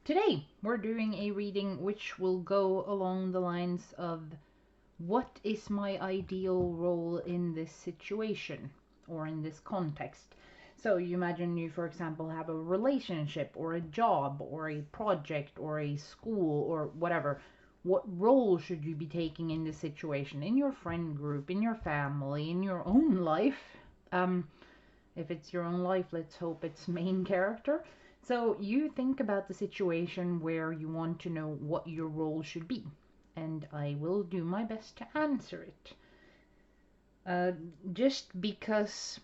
Today we're doing a reading which will go along the lines of what is my ideal role in this situation or in this context. So you imagine you, for example, have a relationship or a job or a project or a school or whatever. What role should you be taking in this situation, in your friend group, in your family, in your own life? If it's your own life, let's hope it's main character. So you think about the situation where you want to know what your role should be, and I will do my best to answer it. Just because,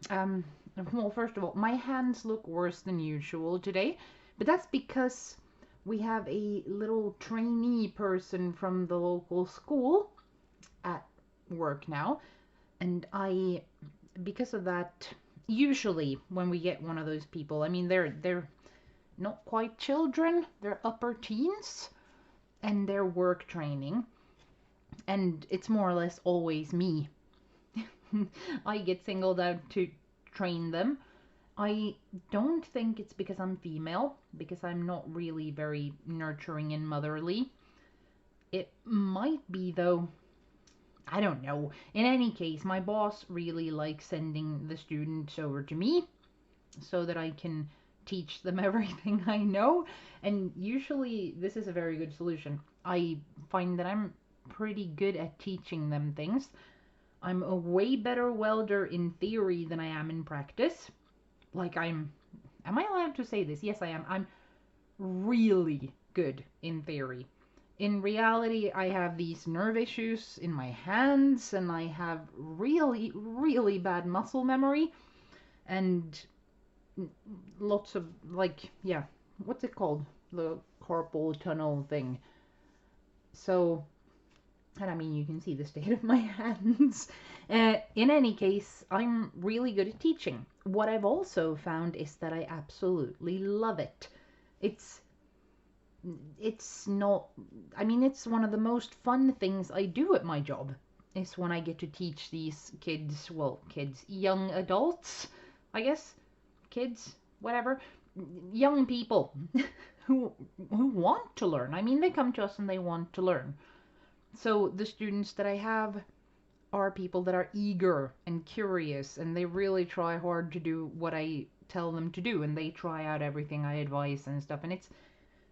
well, first of all, my hands look worse than usual today, but that's because we have a little trainee person from the local school at work now, and because of that, usually when we get one of those people, I mean, they're not quite children, they're upper teens, and they're work training, and it's more or less always me. I get singled out to train them. I don't think it's because I'm female, because I'm not really very nurturing and motherly. It might be, though. I don't know. In any case, my boss really likes sending the students over to me so that I can teach them everything I know. And usually this is a very good solution. I find that I'm pretty good at teaching them things. I'm a way better welder in theory than I am in practice. Like am I allowed to say this? Yes, I am. I'm really good in theory. In reality, I have these nerve issues in my hands, and I have really, really bad muscle memory, and lots of, like, yeah, what's it called? The carpal tunnel thing. So, and I mean, you can see the state of my hands. In any case, I'm really good at teaching. What I've also found is that I absolutely love it. It's not, I mean, it's one of the most fun things I do at my job is when I get to teach these kids, well, kids, young adults, I guess, kids, whatever, young people who want to learn. I mean, they come to us and they want to learn. So the students that I have are people that are eager and curious, and they really try hard to do what I tell them to do, and they try out everything I advise and stuff, and it's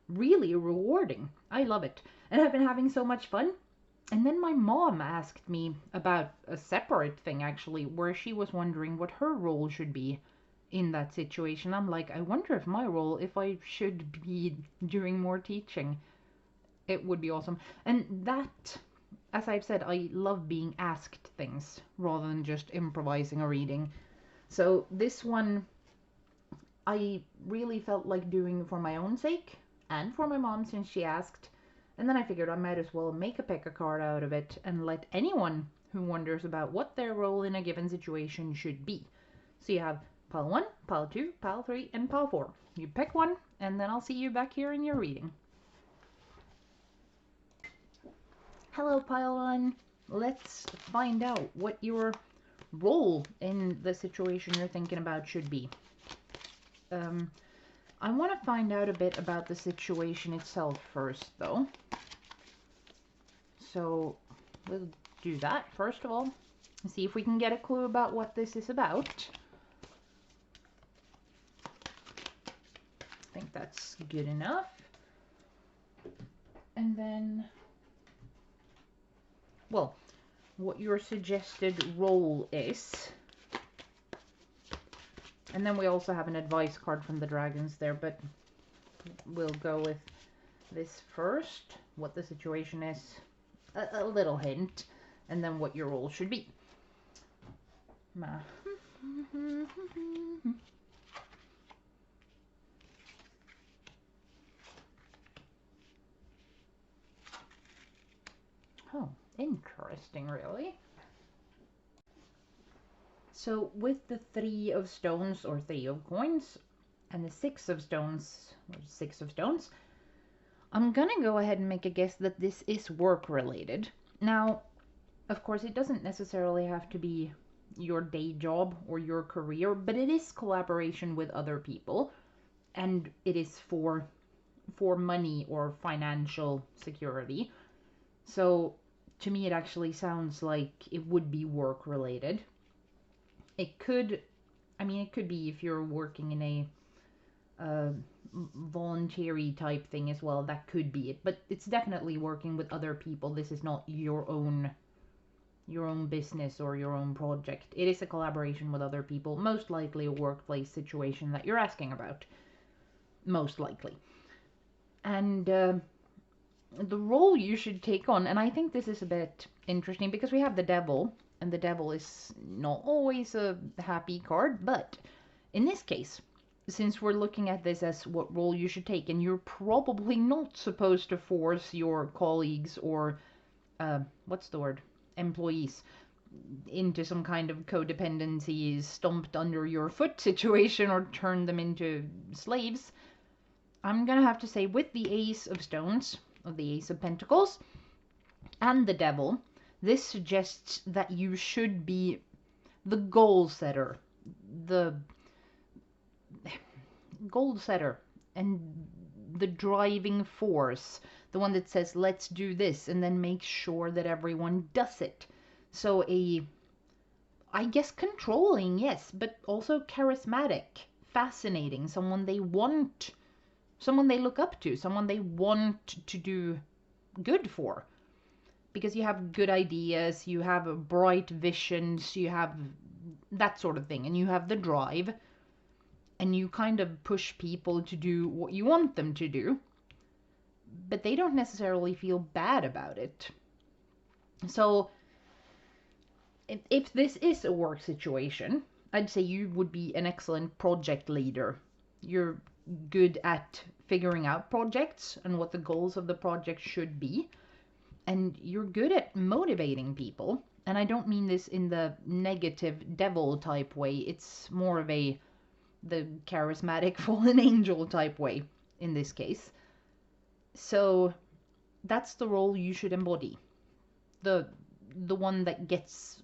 really rewarding. I love it. And I've been having so much fun. And then my mom asked me about a separate thing, actually, where she was wondering what her role should be in that situation. I'm like, I wonder if my role, if I should be doing more teaching. It would be awesome. And that, as I've said, I love being asked things rather than just improvising a reading. So this one, I really felt like doing for my own sake and for my mom since she asked. And then I figured I might as well make a pick a card out of it and let anyone who wonders about what their role in a given situation should be. So you have pile 1, pile 2, pile 3, and pile 4. You pick one, and then I'll see you back here in your reading. Hello, pile 1. Let's find out what your role in the situation you're thinking about should be. I want to find out a bit about the situation itself first, though. So we'll do that first of all. See if we can get a clue about what this is about. I think that's good enough. And then, well, what your suggested role is. And then we also have an advice card from the dragons there, but we'll go with this first. What the situation is, a little hint, and then what your role should be. Oh, interesting, really. So with the 3 of stones, or 3 of coins, and the 6 of stones, or 6 of stones, I'm gonna go ahead and make a guess that this is work related. Now, of course, it doesn't necessarily have to be your day job or your career, but it is collaboration with other people. and it is for money or financial security. So to me, it actually sounds like it would be work related. It could, I mean, it could be if you're working in a uh, voluntary type thing as well. That could be it, but it's definitely working with other people. This is not your own business or your own project. It is a collaboration with other people, most likely a workplace situation that you're asking about, most likely. And the role you should take on, and I think this is a bit interesting because we have the devil, and the devil is not always a happy card, but in this case, since we're looking at this as what role you should take, and you're probably not supposed to force your colleagues or what's the word, employees into some kind of codependency, stomped under your foot situation, or turn them into slaves. I'm gonna have to say, with the Ace of Stones, or the Ace of Pentacles, and the Devil, this suggests that you should be the goal setter, the goal setter, and the driving force, the one that says, let's do this, and then make sure that everyone does it. So I guess controlling, yes, but also charismatic, fascinating, someone they want, someone they look up to, someone they want to do good for. Because you have good ideas, you have bright visions, you have that sort of thing, and you have the drive, and you kind of push people to do what you want them to do, but they don't necessarily feel bad about it. So if this is a work situation, I'd say you would be an excellent project leader. You're good at figuring out projects and what the goals of the project should be. And you're good at motivating people. And I don't mean this in the negative devil type way. It's more of the charismatic fallen angel type way in this case. So that's the role you should embody. The one that gets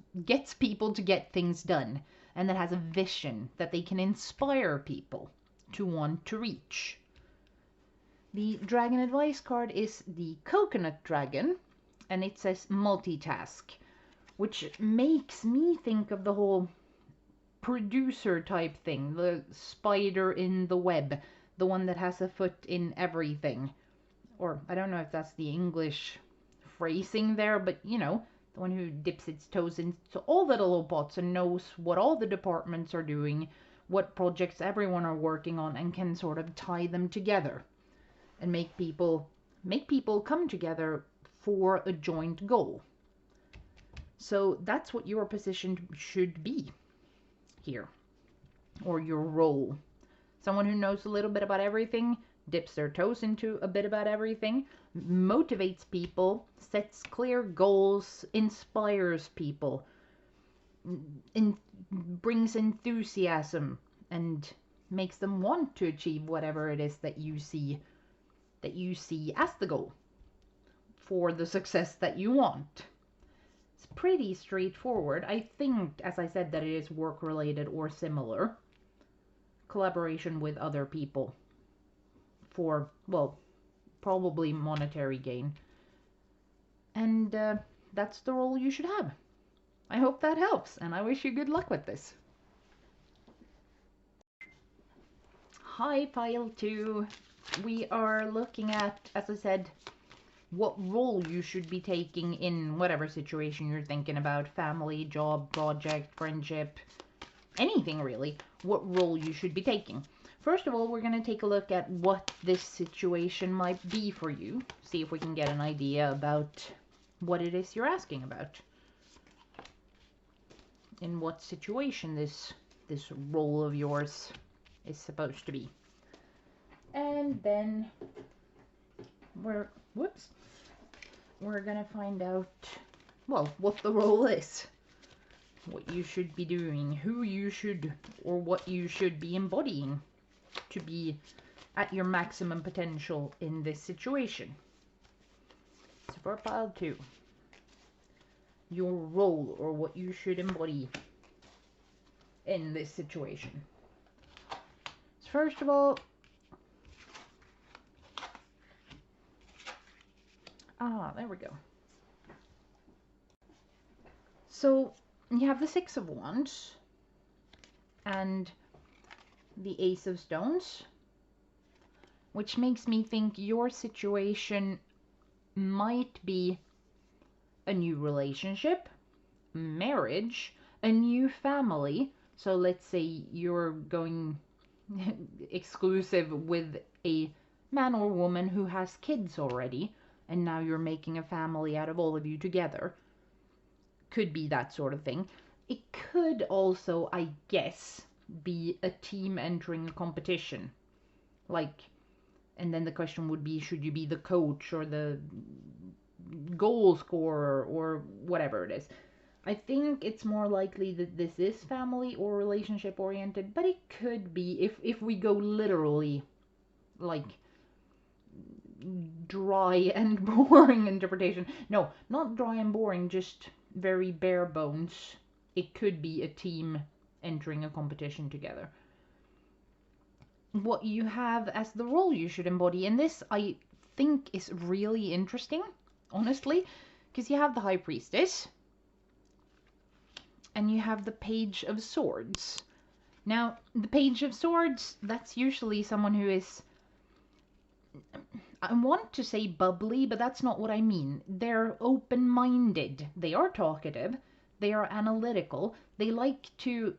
people to get things done, and that has a vision that they can inspire people to want to reach. The dragon advice card is the coconut dragon, and it says multitask, which makes me think of the whole producer type thing, the spider in the web, the one that has a foot in everything. Or I don't know if that's the English phrasing there, but you know, the one who dips its toes into all the little pots and knows what all the departments are doing, what projects everyone are working on, and can sort of tie them together and make people come together for a joint goal. So that's what your position should be here, or your role. Someone who knows a little bit about everything, dips their toes into a bit about everything, motivates people, sets clear goals, inspires people, brings enthusiasm, and makes them want to achieve whatever it is that you see as the goal for the success that you want. It's pretty straightforward. I think, as I said, that it is work related or similar. Collaboration with other people for, well, probably monetary gain. And that's the role you should have. I hope that helps, and I wish you good luck with this. Hi, Pile 2. We are looking at, as I said, what role you should be taking in whatever situation you're thinking about. Family, job, project, friendship, anything really. What role you should be taking. First of all, we're going to take a look at what this situation might be for you. See if we can get an idea about what it is you're asking about. In what situation this role of yours is supposed to be. And then we're going to find out, well, what the role is. What you should be doing, who you should, or what you should be embodying to be at your maximum potential in this situation. So for pile 2, your role, or what you should embody in this situation. So first of all, Ah, there we go. So you have the Six of Wands and the Ace of Stones, which makes me think your situation might be a new relationship, marriage, a new family. So let's say you're going exclusive with a man or woman who has kids already, and now you're making a family out of all of you together. Could be that sort of thing. It could also, I guess, be a team entering a competition. Like, and then the question would be, should you be the coach or the goal scorer or whatever it is? I think it's more likely that this is family or relationship oriented, but it could be, if we go literally, like, dry and boring interpretation. No, not dry and boring, just very bare bones. It could be a team entering a competition together. What you have as the role you should embody, and this I think is really interesting, honestly, because you have the High Priestess and you have the Page of Swords. Now, the Page of Swords, that's usually someone who is, I want to say bubbly, but that's not what I mean. They're open-minded. They are talkative. They are analytical. They like to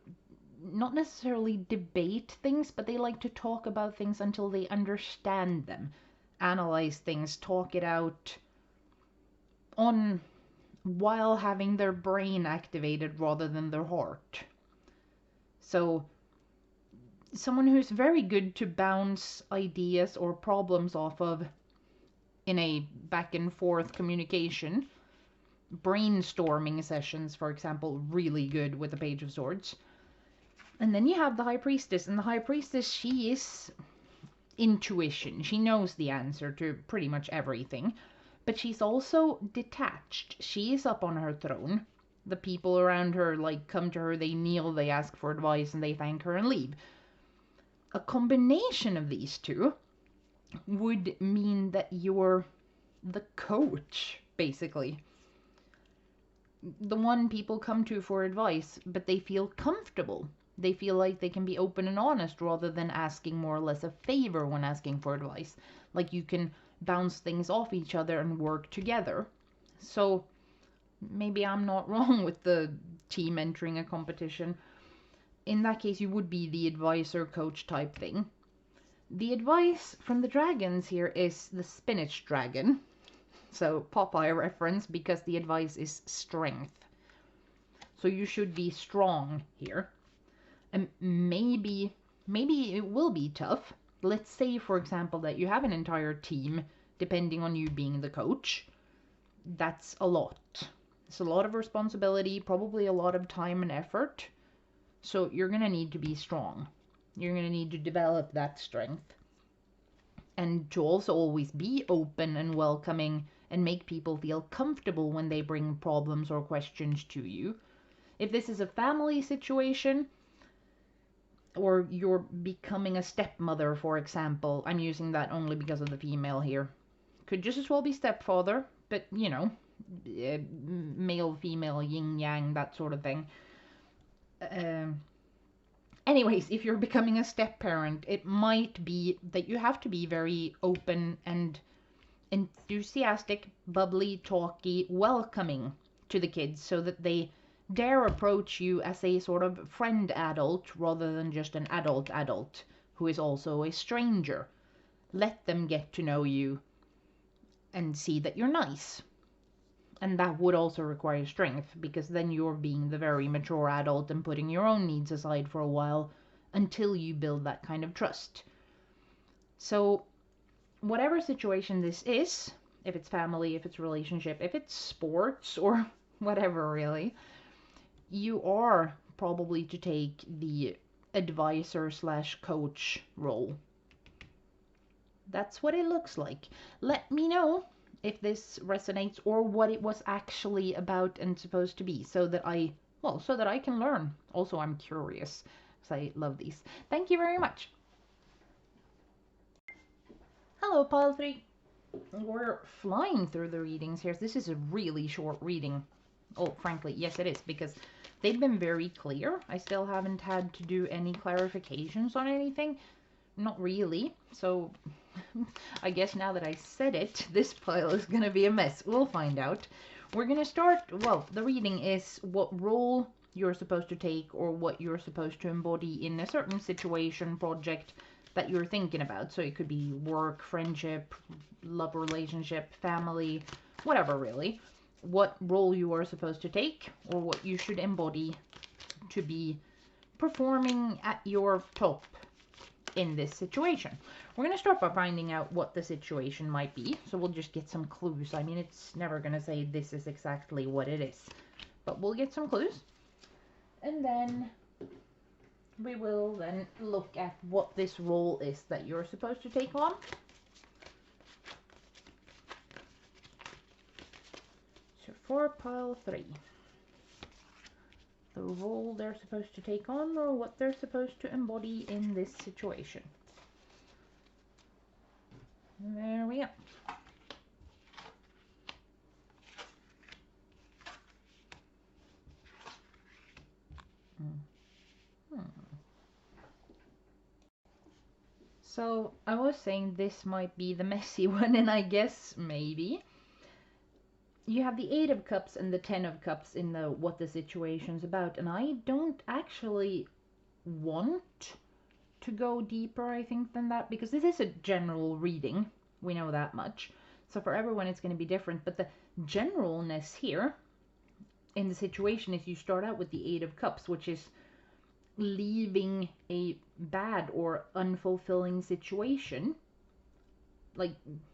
not necessarily debate things, but they like to talk about things until they understand them. Analyze things, talk it out on while having their brain activated rather than their heart. So someone who's very good to bounce ideas or problems off of in a back and forth communication. Brainstorming sessions, for example, really good with the Page of Swords. And then you have the High Priestess, and the High Priestess, she is intuition. She knows the answer to pretty much everything, but she's also detached. She is up on her throne. The people around her, like, come to her, they kneel, they ask for advice, and they thank her and leave. A combination of these two would mean that you're the coach, basically. The one people come to for advice, but they feel comfortable. They feel like they can be open and honest rather than asking more or less a favor when asking for advice. Like, you can bounce things off each other and work together. So maybe I'm not wrong with the team entering a competition. In that case, you would be the advisor coach type thing. The advice from the dragons here is the spinach dragon. So Popeye reference, because the advice is strength. So you should be strong here. And maybe it will be tough. Let's say, for example, that you have an entire team depending on you being the coach. That's a lot. It's a lot of responsibility, probably a lot of time and effort. So you're going to need to be strong. You're going to need to develop that strength. And to also always be open and welcoming and make people feel comfortable when they bring problems or questions to you. If this is a family situation, or you're becoming a stepmother, for example, I'm using that only because of the female here. Could just as well be stepfather, but, you know, male, female, yin, yang, that sort of thing. Anyways, if you're becoming a step parent, it might be that you have to be very open and enthusiastic, bubbly, talky, welcoming to the kids so that they dare approach you as a sort of friend adult rather than just an adult who is also a stranger. Let them get to know you and see that you're nice. And that would also require strength, because then you're being the very mature adult and putting your own needs aside for a while until you build that kind of trust. So whatever situation this is, if it's family, if it's relationship, if it's sports, or whatever really, you are probably to take the advisor / coach role. That's what it looks like. Let me know if this resonates or what it was actually about and supposed to be, so that I can learn. Also, I'm curious, because I love these. Thank you very much. Hello, Pile 3. We're flying through the readings here. This is a really short reading. Oh, frankly, yes it is, because they've been very clear. I still haven't had to do any clarifications on anything. Not really. So I guess now that I said it, this pile is going to be a mess. We'll find out. We're going to start, well, the reading is what role you're supposed to take or what you're supposed to embody in a certain situation, project that you're thinking about. So it could be work, friendship, love relationship, family, whatever really. What role you are supposed to take or what you should embody to be performing at your top in this situation. We're going to start by finding out what the situation might be. So we'll just get some clues. I mean, it's never going to say this is exactly what it is, but we'll get some clues. And then we will then look at what this role is that you're supposed to take on. So for pile 3, the role they're supposed to take on or what they're supposed to embody in this situation. There we go. So I was saying this might be the messy one, and I guess maybe. You have the 8 of Cups and the 10 of Cups in the what the situation's about, and I don't actually want to go deeper, I think, than that, because this is a general reading. We know that much. So for everyone it's going to be different, but the generalness here in the situation is you start out with the 8 of Cups, which is leaving a bad or unfulfilling situation, like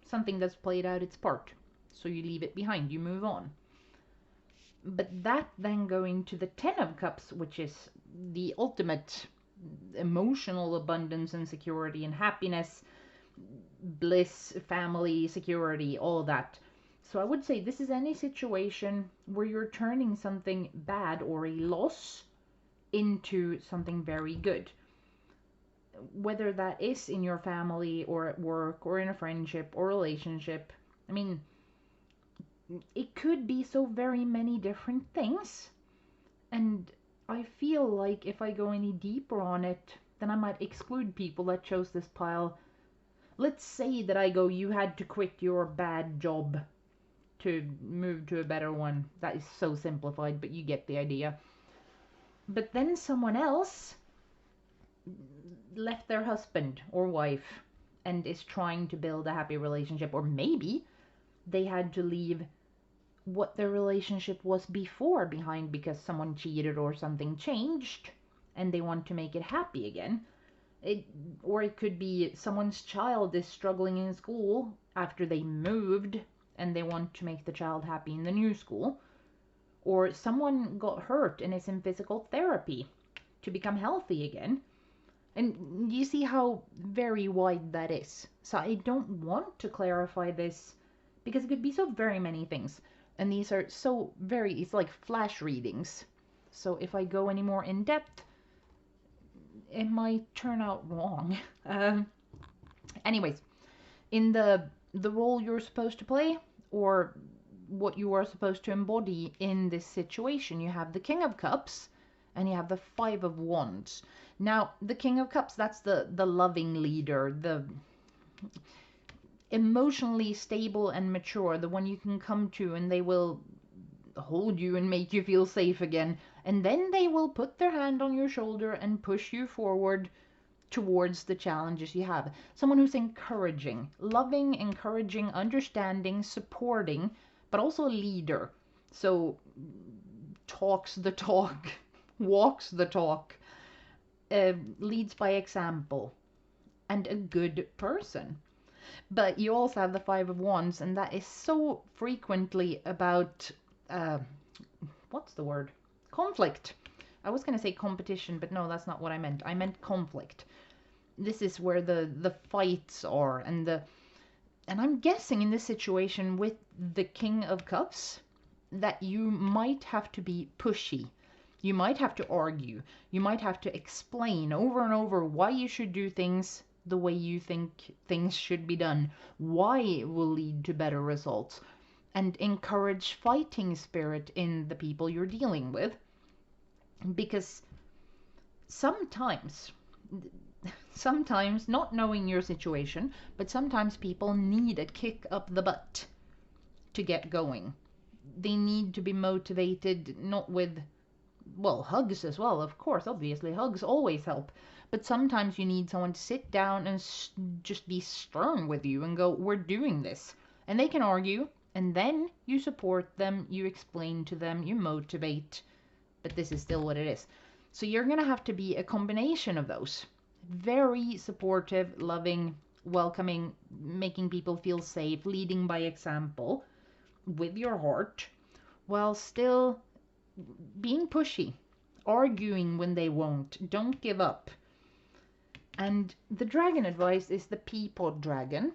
something that's played out its part. So you leave it behind, you move on. But that then going to the 10 of Cups, which is the ultimate emotional abundance and security and happiness, bliss, family, security, all that. So I would say this is any situation where you're turning something bad or a loss into something very good. Whether that is in your family or at work or in a friendship or relationship. I mean, it could be so very many different things. And I feel like if I go any deeper on it, then I might exclude people that chose this pile. Let's say that I go, you had to quit your bad job to move to a better one. That is so simplified, but you get the idea. But then someone else left their husband or wife and is trying to build a happy relationship, or maybe they had to leave what their relationship was before behind because someone cheated or something changed and they want to make it happy again. Or it could be someone's child is struggling in school after they moved and they want to make the child happy in the new school. Or someone got hurt and is in physical therapy to become healthy again. And you see how very wide that is. So I don't want to clarify this because it could be so very many things. And these are so very, it's like flash readings. So if I go any more in depth, it might turn out wrong. Anyways, in the role you're supposed to play or what you are supposed to embody in this situation, you have the King of Cups and you have the 5 of Wands. Now, the King of Cups, that's the loving leader, the emotionally stable and mature, the one you can come to and they will hold you and make you feel safe again. And then they will put their hand on your shoulder and push you forward towards the challenges you have. Someone who's encouraging, loving, encouraging, understanding, supporting, but also a leader. So talks the talk, walks the talk, leads by example, and a good person. But you also have the 5 of Wands, and that is so frequently about, what's the word? Conflict. I was going to say competition, but no, that's not what I meant. I meant conflict. This is where the fights are, and I'm guessing in this situation with the King of Cups that you might have to be pushy. You might have to argue. You might have to explain over and over why you should do things the way you think things should be done, why will lead to better results, and encourage fighting spirit in the people you're dealing with. Because sometimes, sometimes, not knowing your situation, but sometimes people need a kick up the butt to get going. They need to be motivated, not with, well, hugs as well, of course, obviously, hugs always help. But sometimes you need someone to sit down and just be stern with you and go, we're doing this. And they can argue, and then you support them, you explain to them, you motivate, but this is still what it is. So you're going to have to be a combination of those. Very supportive, loving, welcoming, making people feel safe, leading by example with your heart, while still being pushy, arguing when they won't. Don't give up. And the dragon advice is the Peapod dragon,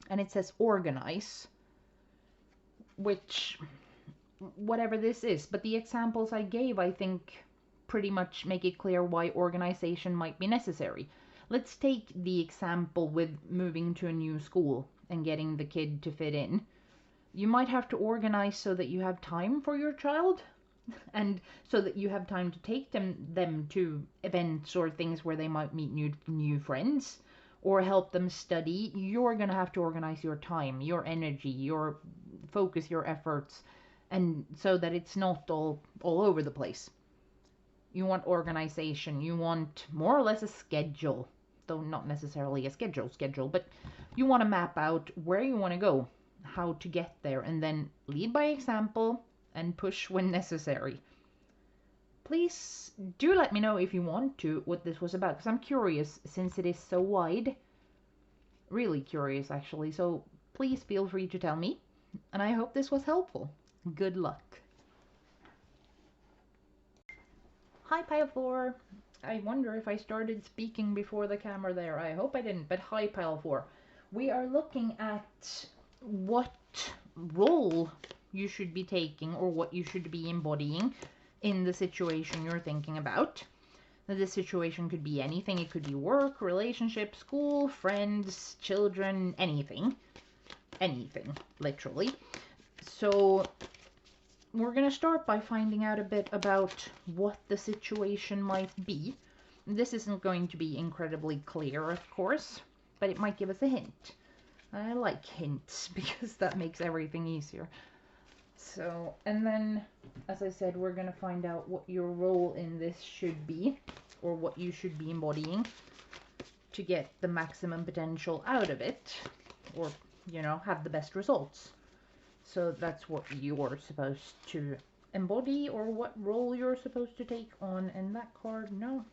and it says organize, which, whatever this is, but the examples I gave, I think, pretty much make it clear why organization might be necessary. Let's take the example with moving to a new school and getting the kid to fit in. You might have to organize so that you have time for your child, and so that you have time to take them to events or things where they might meet new friends or help them study. You're going to have to organize your time, your energy, your focus, your efforts, and so that it's not all over the place. You want organization. You want more or less a schedule, though not necessarily a schedule, but you want to map out where you want to go, how to get there, and then lead by example and push when necessary. Please do let me know if you want to what this was about, because I'm curious since it is so wide. Really curious, actually. So please feel free to tell me, and I hope this was helpful. Good luck. Hi, Pile 4. I wonder if I started speaking before the camera there. I hope I didn't, but hi, Pile 4. We are looking at what role you should be taking or what you should be embodying in the situation you're thinking about. Now, this situation could be anything. It could be work, relationship, school, friends, children, anything. Anything, literally. So we're going to start by finding out a bit about what the situation might be. This isn't going to be incredibly clear, of course, but it might give us a hint. I like hints because that makes everything easier. So, and then, as I said, we're going to find out what your role in this should be, or what you should be embodying to get the maximum potential out of it, or, you know, have the best results. So that's what you're supposed to embody, or what role you're supposed to take on. And that card, no.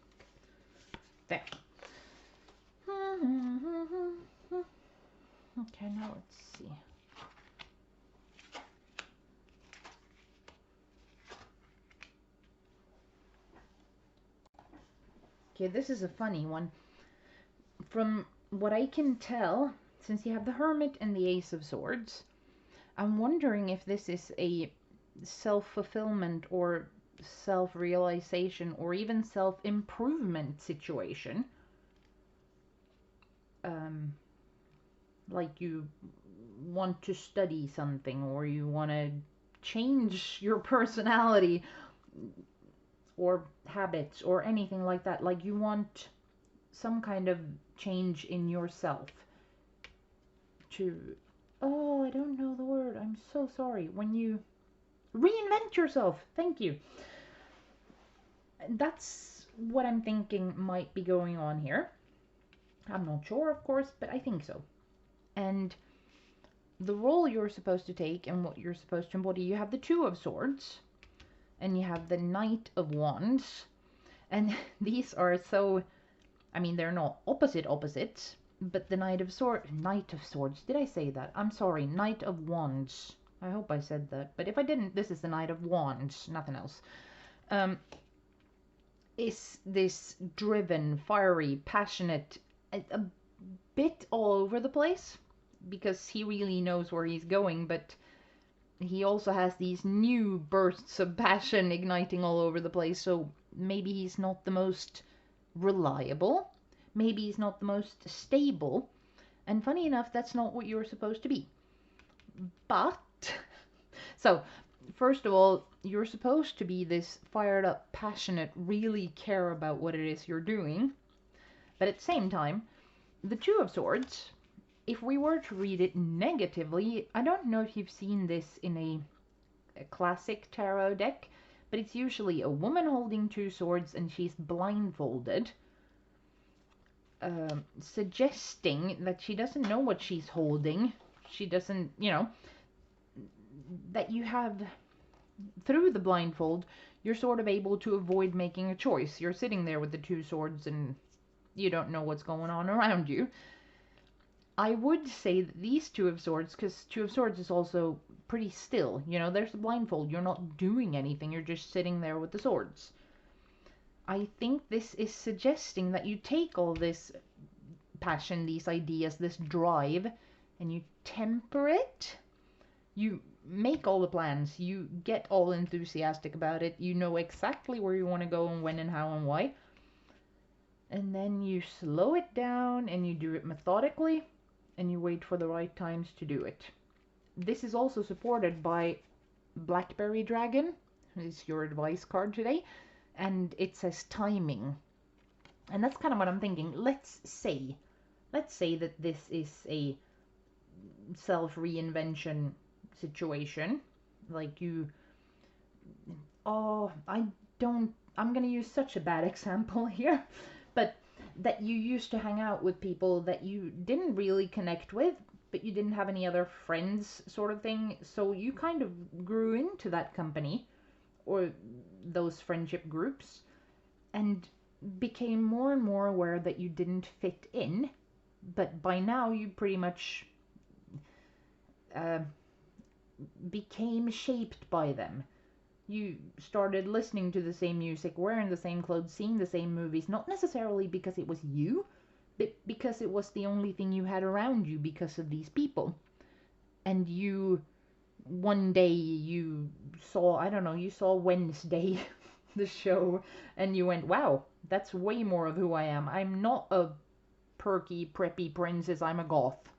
There. Okay, now let's see. Okay, this is a funny one. From what I can tell, since you have the Hermit and the Ace of Swords, I'm wondering if this is a self-fulfillment or self-realization or even self-improvement situation. Like you want to study something, or you want to change your personality or habits or anything like that. Like you want some kind of change in yourself to, oh, I don't know the word, I'm so sorry, when you reinvent yourself. Thank you. That's what I'm thinking might be going on here. I'm not sure, of course, but I think so. And the role you're supposed to take and what you're supposed to embody, you have the Two of Swords and you have the Knight of Wands. And these are so, I mean, they're not opposites, but the Knight of Swords, did I say that? I'm sorry, Knight of Wands. I hope I said that, but if I didn't, this is the Knight of Wands, nothing else. Is this driven, fiery, passionate, a bit all over the place, because he really knows where he's going, but he also has these new bursts of passion igniting all over the place, so maybe he's not the most reliable. maybe is not the most stable. And funny enough, that's not what you're supposed to be. But, so, first of all, you're supposed to be this fired up, passionate, really care about what it is you're doing. But at the same time, the Two of Swords, if we were to read it negatively, I don't know if you've seen this in a classic tarot deck, but it's usually a woman holding two swords and she's blindfolded, suggesting that she doesn't know what she's holding. She doesn't, that you have, through the blindfold, you're sort of able to avoid making a choice. You're sitting there with the two swords and you don't know what's going on around you. I would say that these Two of Swords, because Two of Swords is also pretty still, there's the blindfold, you're not doing anything, you're just sitting there with the swords. I think this is suggesting that you take all this passion, these ideas, this drive, and you temper it. You make all the plans, you get all enthusiastic about it, you know exactly where you want to go and when and how and why. And then you slow it down and you do it methodically and you wait for the right times to do it. This is also supported by Blackberry Dragon, is your advice card today, and it says timing. And that's kind of what I'm thinking. Let's say that this is a self-reinvention situation. Like I'm going to use such a bad example here, but that you used to hang out with people that you didn't really connect with, but you didn't have any other friends, sort of thing. So you kind of grew into that company or those friendship groups and became more and more aware that you didn't fit in. But by now you pretty much became shaped by them. You started listening to the same music, wearing the same clothes, seeing the same movies, not necessarily because it was you, but because it was the only thing you had around you because of these people. And one day you saw Wednesday, the show, and you went, wow, that's way more of who I am. I'm not a perky, preppy princess, I'm a goth.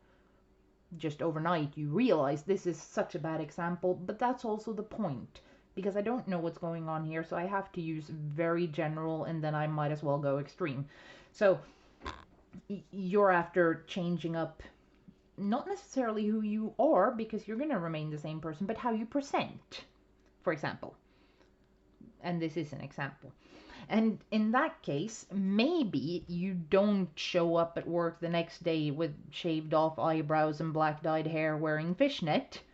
Just overnight you realize this is such a bad example, but that's also the point. Because I don't know what's going on here, so I have to use very general, and then I might as well go extreme. So, you're after changing up, not necessarily who you are, because you're going to remain the same person, but how you present, for example. And this is an example. And in that case, maybe you don't show up at work the next day with shaved off eyebrows and black dyed hair wearing fishnet.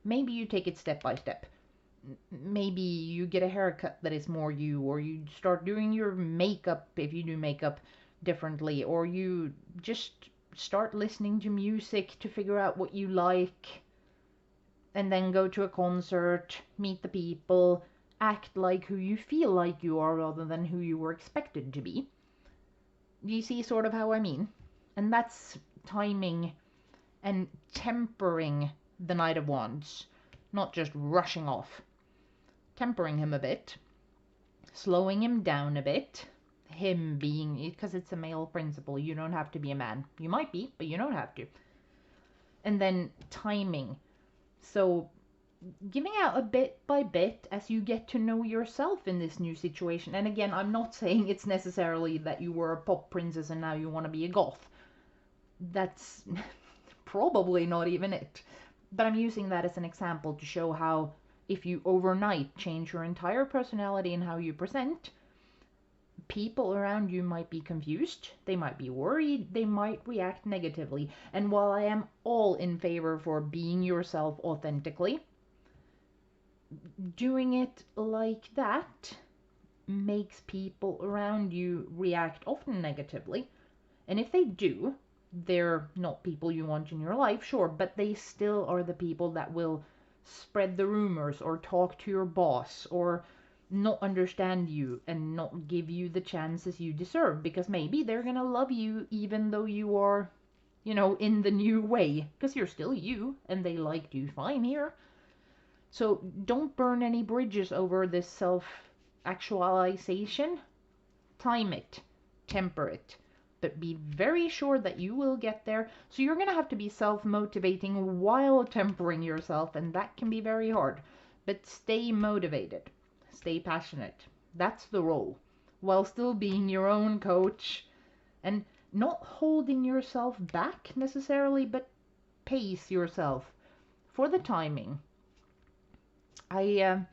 Maybe you take it step by step. Maybe you get a haircut that is more you, or you start doing your makeup, if you do makeup, differently, or you just start listening to music to figure out what you like, and then go to a concert, meet the people, act like who you feel like you are rather than who you were expected to be. Do you see sort of how I mean? And that's timing and tempering the Knight of Wands, not just rushing off. Tempering him a bit, slowing him down a bit, him being, because it's a male principle, you don't have to be a man. You might be, but you don't have to. And then timing. So giving out a bit by bit as you get to know yourself in this new situation. And again, I'm not saying it's necessarily that you were a pop princess and now you want to be a goth. That's probably not even it. But I'm using that as an example to show how if you overnight change your entire personality and how you present, people around you might be confused, they might be worried, they might react negatively. And while I am all in favor for being yourself authentically, doing it like that makes people around you react often negatively. And if they do, they're not people you want in your life, sure, but they still are the people that will spread the rumors or talk to your boss or not understand you and not give you the chances you deserve, because maybe they're gonna love you even though you are, in the new way, because you're still you and they liked you fine here. So don't burn any bridges over this self-actualization. Time it, temper it, but be very sure that you will get there. So you're going to have to be self-motivating while tempering yourself, and that can be very hard. But stay motivated, stay passionate. That's the role, while still being your own coach and not holding yourself back necessarily, but pace yourself for the timing. I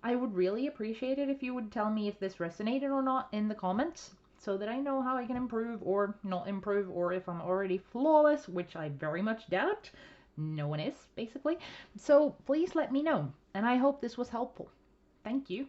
I would really appreciate it if you would tell me if this resonated or not in the comments, so that I know how I can improve or not improve, or if I'm already flawless, which I very much doubt. No one is, basically. So please let me know, and I hope this was helpful. Thank you.